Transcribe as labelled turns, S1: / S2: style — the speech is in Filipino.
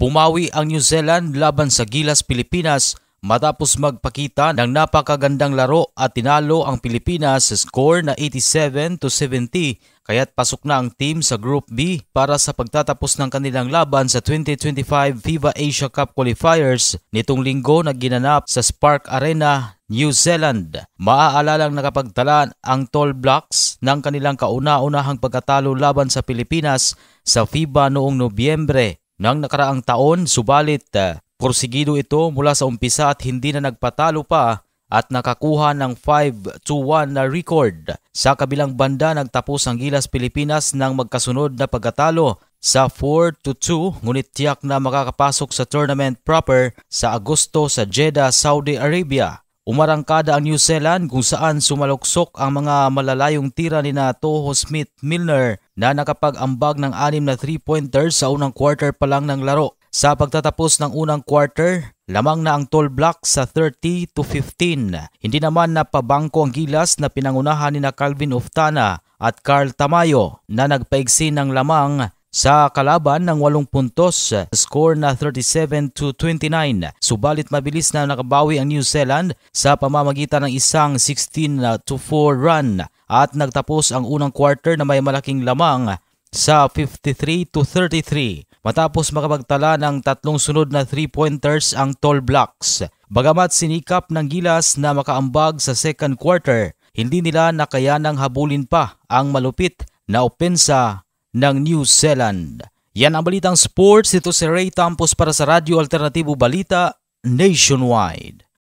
S1: Bumawi ang New Zealand laban sa Gilas, Pilipinas matapos magpakita ng napakagandang laro at tinalo ang Pilipinas sa score na 87-70. Kaya't pasok na ang team sa Group B para sa pagtatapos ng kanilang laban sa 2025 FIBA Asia Cup Qualifiers nitong linggo na ginanap sa Spark Arena, New Zealand. Maaalalang nakapagtala ang Tall Blacks ng kanilang kauna-unahang pagkatalo laban sa Pilipinas sa FIBA noong Nobyembre ng nakaraang taon, subalit porsigido ito mula sa umpisa at hindi na nagpatalo pa at nakakuha ng 5-1 na record. Sa kabilang banda, nagtapos ang Gilas Pilipinas ng magkasunod na pagkatalo sa 4-2, ngunit tiyak na makakapasok sa tournament proper sa Agosto sa Jeddah, Saudi Arabia. Umarangkada ang New Zealand kung saan sumaluksok ang mga malalayong tira ni Toho Smith-Milner na nakapag-ambag ng 6 na 3-pointers sa unang quarter pa lang ng laro. Sa pagtatapos ng unang quarter, lamang na ang Tall Blacks sa 30-15. Hindi naman napabangko ang Gilas na pinangunahan ni Calvin Oftana at Carl Tamayo na nagpaigsi ng lamang sa kalaban ng 8 puntos, score na 37-29. Subalit mabilis na nakabawi ang New Zealand sa pamamagitan ng isang 16-4 run at nagtapos ang unang quarter na may malaking lamang sa 53-33 matapos makapagtala ng 3 sunod na 3-pointers ang Tall Blacks. Bagamat sinikap ng Gilas na makaambag sa second quarter, hindi nila nakayanang habulin pa ang malupit na opensa ng New Zealand. Yan ang balitang sports. Ito si Ray Tampos para sa Radyo Alternatibo Balita Nationwide.